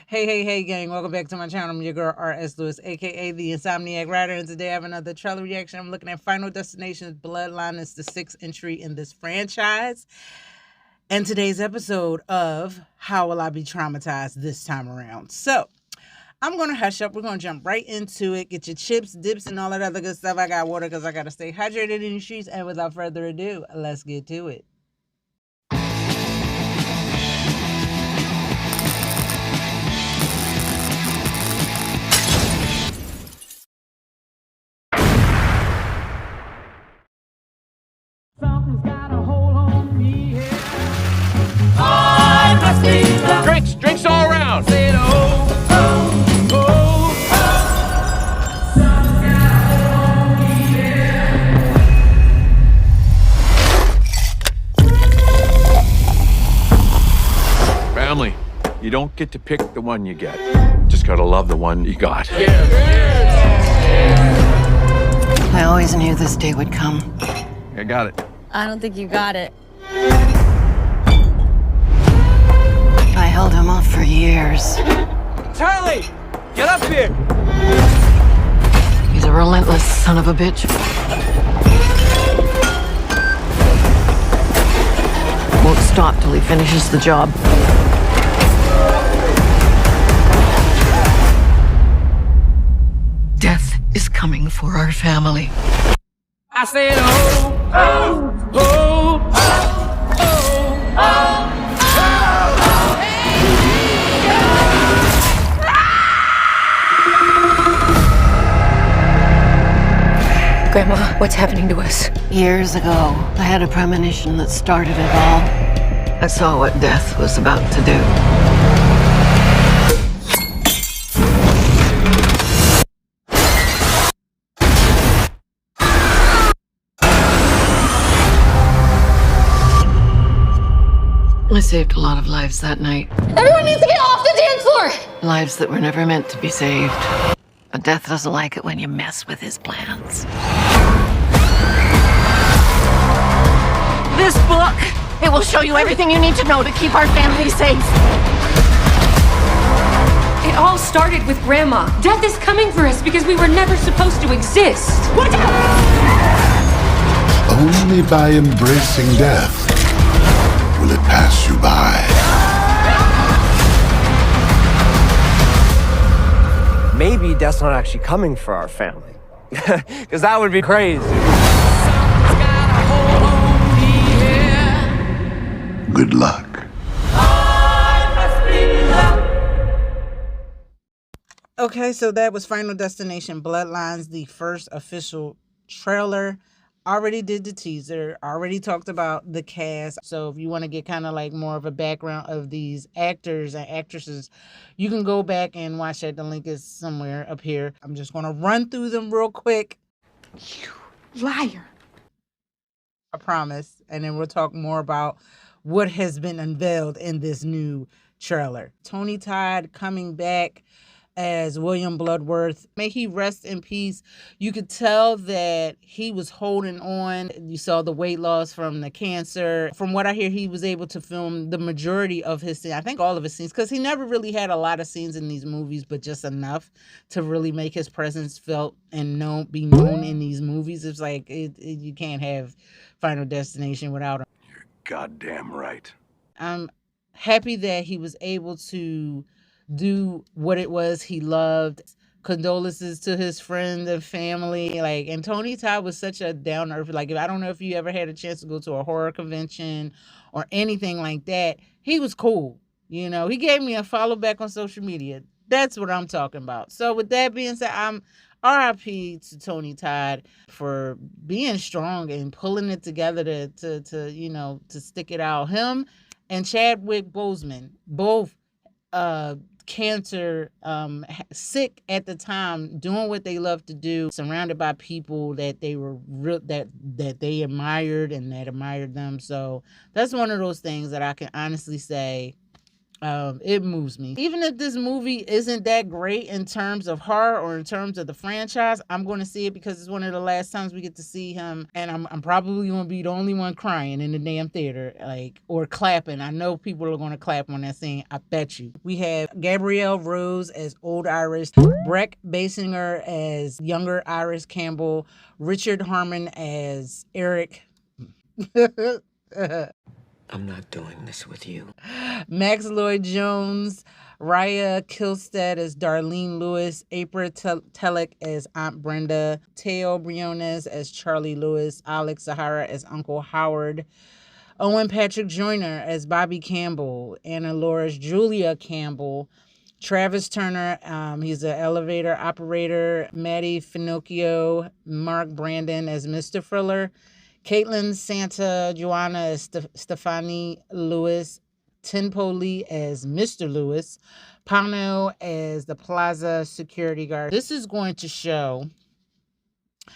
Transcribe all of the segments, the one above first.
Hey, gang. Welcome back to my channel. I'm your girl, R.S. Lewis, a.k.a. The Insomniac Writer. And today I have another trailer reaction. I'm looking at Final Destination Bloodlines. It's the 6th entry in this franchise. And today's episode of How Will I Be Traumatized This Time Around? So, I'm going to hush up. We're going to jump right into it. Get your chips, dips, and all that other good stuff. I got water because I got to stay hydrated in the streets. And without further ado, let's get to it. Something's got a hold on me here. Drinks all around. Said, oh, oh, oh, oh. Something's got a hold on me here. Family, you don't get to pick the one you get. Just gotta love the one you got. I always knew this day would come. I got it. I don't think you got it. I held him off for years. Charlie, get up here. He's a relentless son of a bitch. Won't stop till he finishes the job. Death is coming for our family. I said, oh, oh, oh, oh, oh, oh. Grandma, what's happening to us? Years ago, I had a premonition that started it all. I saw what death was about to do. I saved a lot of lives that night. Everyone needs to get off the dance floor! Lives that were never meant to be saved. But death doesn't like it when you mess with his plans. This book, it will show you everything you need to know to keep our family safe. It all started with Grandma. Death is coming for us because we were never supposed to exist. Watch out! Only by embracing death will it pass you by. Maybe death's not actually coming for our family. Because that would be crazy. Something's got a hold on me here. Good luck. I must be loved. Okay, so that was Final Destination Bloodlines, the first official trailer. Already did the teaser, already talked about the cast. So if you want to get kind of like more of a background of these actors and actresses, you can go back and watch that. The link is somewhere up here. I'm just going to run through them real quick. You liar. I promise. And then we'll talk more about what has been unveiled in this new trailer. Tony Todd coming back as William Bludworth. May he rest in peace. You could tell that he was holding on. You saw the weight loss from the cancer. From what I hear, he was able to film the majority of his scenes. I think all of his scenes, because he never really had a lot of scenes in these movies, but just enough to really make his presence felt and be known in these movies. It's like you can't have Final Destination without him. You're goddamn right. I'm happy that he was able to do what it was he loved. Condolences to his friends and family. And Tony Todd was such a down to earth. I don't know if you ever had a chance to go to a horror convention or anything like that. He was cool. He gave me a follow back on social media. That's what I'm talking about. So with that being said, I'm RIP to Tony Todd for being strong and pulling it together to stick it out. Him and Chadwick Boseman, both cancer, sick at the time, doing what they love to do, surrounded by people that they were that they admired and that admired them. So that's one of those things that I can honestly say It moves me. Even if this movie isn't that great in terms of horror or in terms of the franchise, I'm going to see it because it's one of the last times we get to see him, and I'm probably going to be the only one crying in the damn theater, like, or clapping. I know people are going to clap on that scene. I bet you. We have Gabrielle Rose as Old Iris, Brec Bassinger as younger Iris Campbell, Richard Harmon as Eric. I'm not doing this with you. Max Lloyd Jones, Raya Kilstead as Darlene Lewis, April Telek as Aunt Brenda, Teo Briones as Charlie Lewis, Alex Zahara as Uncle Howard, Owen Patrick Joyner as Bobby Campbell, Anna Loris Julia Campbell, Travis Turner, he's an elevator operator, Maddie Finocchio, Mark Brandon as Mr. Friller, Kaitlyn Santa Juana as Stephanie Lewis, Tenpo Lee as Mr. Lewis, Pano as the Plaza security guard. This is going to show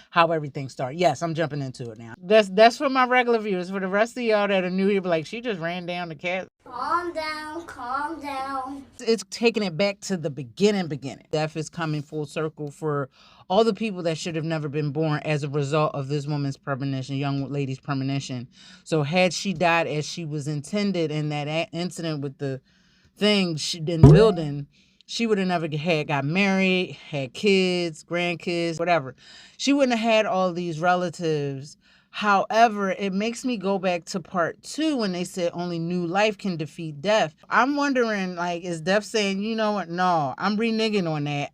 how everything started. Yes, I'm jumping into it now. That's for my regular viewers. For the rest of y'all that are new here, like, she just ran down the cat. Calm down, calm down. It's taking it back to the beginning. Death is coming full circle for all the people that should have never been born as a result of this woman's premonition, young lady's premonition. So had she died as she was intended in that incident with the thing in the building, she would have never got married, had kids, grandkids, whatever. She wouldn't have had all these relatives. However, it makes me go back to part 2 when they said only new life can defeat death. I'm wondering, like, is death saying, you know what? No, I'm reneging on that.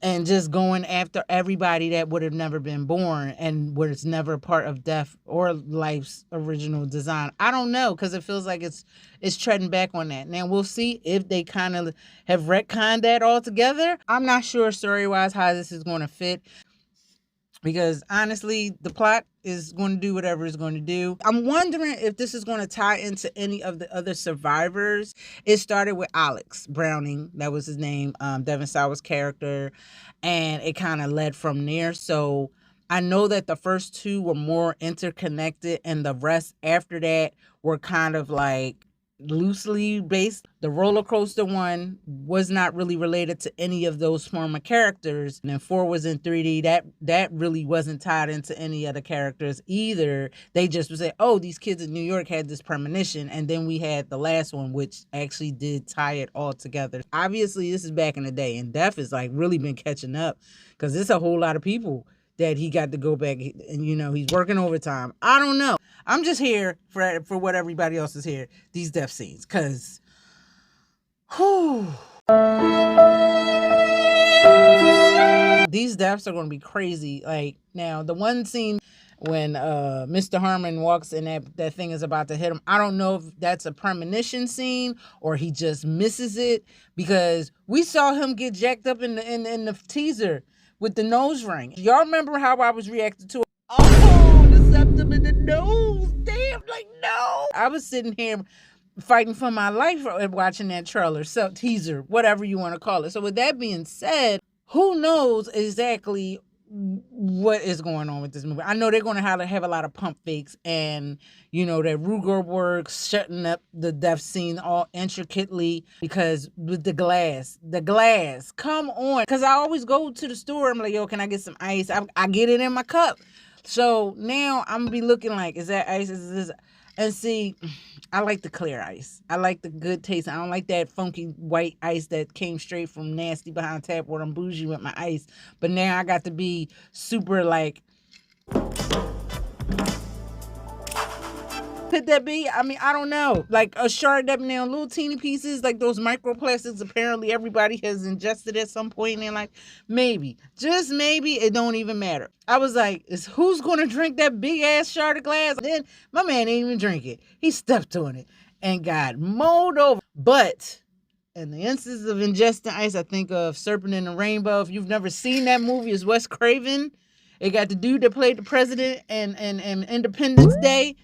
And just going after everybody that would have never been born and was never part of death or life's original design. I don't know, because it feels like it's treading back on that. Now, we'll see if they kind of have retconned that altogether. I'm not sure story-wise how this is going to fit, because honestly, the plot is going to do whatever it's going to do. I'm wondering if this is going to tie into any of the other survivors. It started with Alex Browning, that was his name, Devin Sawa's character, and it kind of led from there. So I know that the first 2 were more interconnected, and the rest after that were kind of like loosely based. The roller coaster one was not really related to any of those former characters, and then 4 was in 3D. That really wasn't tied into any of the characters either. They just would say, oh, these kids in New York had this premonition, and then we had the last one, which actually did tie it all together. Obviously, this is back in the day, and Death has like really been catching up, because it's a whole lot of people that he got to go back, and he's working overtime. I don't know. I'm just here for what everybody else is here. These death scenes, because these deaths are going to be crazy. Like, now, the one scene when Mr. Harmon walks and that thing is about to hit him, I don't know if that's a premonition scene or he just misses it, because we saw him get jacked up in the teaser with the nose ring. Y'all remember how I was reacting to it? Oh, the septum in the nose. Damn, like, no. I was sitting here fighting for my life watching that trailer, so teaser, whatever you want to call it. So with that being said, who knows exactly what is going on with this movie? I know they're going to have a lot of pump fakes, and that Ruger works shutting up the death scene all intricately, because with the glass, come on, because I always go to the store, I'm like, yo, can I get some ice? I get it in my cup. So now I'm gonna be looking like, is that ice? Is this? And see, I like the clear ice. I like the good taste. I don't like that funky white ice that came straight from Nasty Behind Tap where I'm bougie with my ice. But now I got to be super like, could that be? I mean, I don't know. Like a shard up now, little teeny pieces, like those microplastics apparently everybody has ingested at some point in their life. Maybe, just maybe, it don't even matter. I was like, who's going to drink that big ass shard of glass? And then my man didn't even drink it. He stepped on it and got mowed over. But in the instance of ingesting ice, I think of Serpent in the Rainbow. If you've never seen that movie, it's Wes Craven. It got the dude that played the president and Independence Day,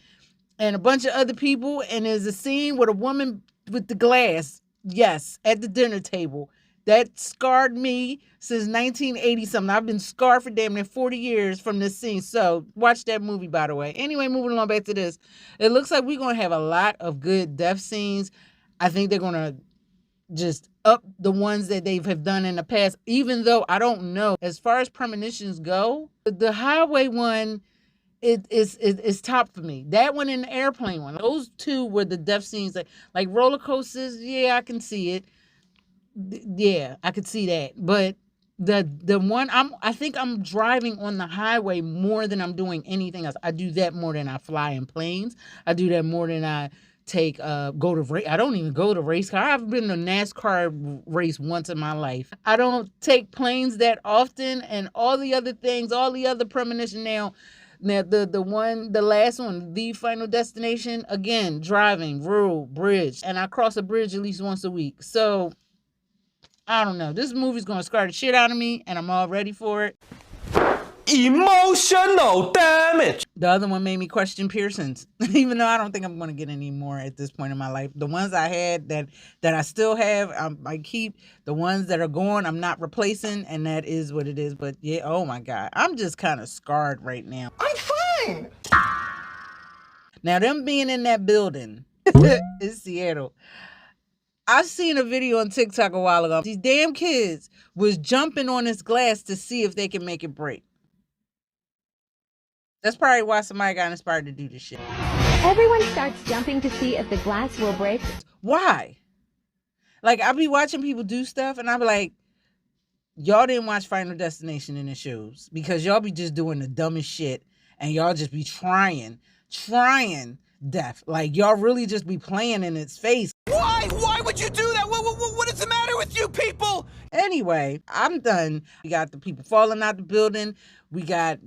and a bunch of other people, and there's a scene with a woman with the glass, yes, at the dinner table. That scarred me since 1980 something. I've been scarred for damn near 40 years from this scene. So watch that movie, by the way. Anyway, moving along back to this. It looks like we're going to have a lot of good death scenes. I think they're gonna just up the ones that they have done in the past, even though I don't know. As far as premonitions go, the highway one it's top for me. That one and the airplane one. Those two were the death scenes. Like roller coasters, yeah, I can see it. Yeah, I could see that. But the one I think I'm driving on the highway more than I'm doing anything else. I do that more than I fly in planes. I do that more than I take go to race. I don't even go to race car. I've been to a NASCAR race once in my life. I don't take planes that often, and all the other things, all the other premonition now the last one, the Final Destination, again, driving, road, bridge, and I cross a bridge at least once a week. So I don't know. This movie's gonna scare the shit out of me, and I'm all ready for it. Emotional damage. The other one made me question Pearson's, even though I don't think I'm going to get any more at this point in my life. The ones I had that I still have, I keep. The ones that are gone, I'm not replacing, and that is what it is. But yeah, oh my God, I'm just kind of scarred right now. I'm fine. Now, them being in that building in Seattle, I seen a video on TikTok a while ago. These damn kids was jumping on this glass to see if they can make it break. That's probably why somebody got inspired to do this shit. Everyone starts jumping to see if the glass will break. Why? Like, I be watching people do stuff, and I be like, y'all didn't watch Final Destination in the shows because y'all be just doing the dumbest shit, and y'all just be trying death. Like, y'all really just be playing in its face. Why? Why would you do that? What is the matter with you people? Anyway, I'm done. We got the people falling out the building. We got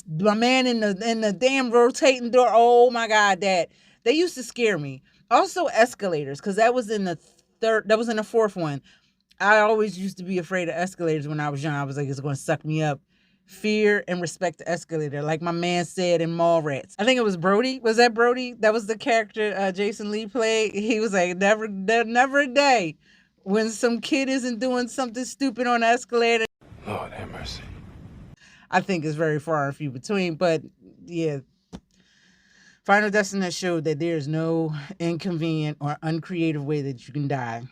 my man in the damn rotating door. Oh my God, they used to scare me. Also escalators, because that was in the fourth one. I always used to be afraid of escalators when I was young. I was like, it's going to suck me up. Fear and respect the escalator, like my man said in Mallrats. I think it was Brody. Was that Brody? That was the character Jason Lee played. He was like, never a day when some kid isn't doing something stupid on the escalator. Lord have mercy. I think it's very far and few between, but yeah. Final Destination showed that there's no inconvenient or uncreative way that you can die.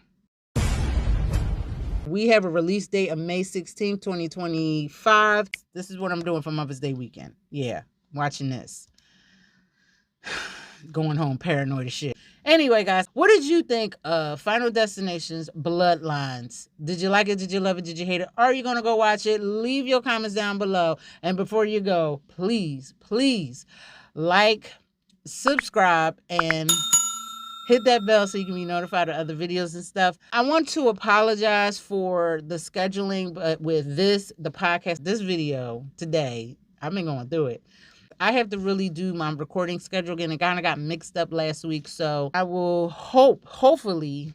We have a release date of May 16th, 2025. This is what I'm doing for Mother's Day weekend. Yeah, watching this. Going home paranoid as shit. Anyway, guys, what did you think of Final Destination's Bloodlines? Did you like it? Did you love it? Did you hate it? Are you going to go watch it? Leave your comments down below. And before you go, please, please like, subscribe, and hit that bell so you can be notified of other videos and stuff. I want to apologize for the scheduling, but with the podcast, this video today, I've been going through it. I have to really do my recording schedule again. It kind of got mixed up last week, so I will hopefully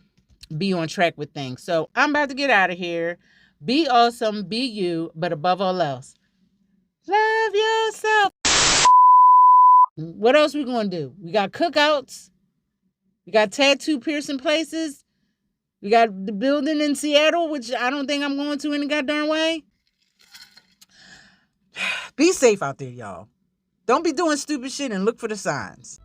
be on track with things. So I'm about to get out of here. Be awesome, be you, but above all else, love yourself. What else we gonna do? We got cookouts. We got tattoo piercing places. We got the building in Seattle, which I don't think I'm going to any goddamn way. Be safe out there, y'all. Don't be doing stupid shit and look for the signs.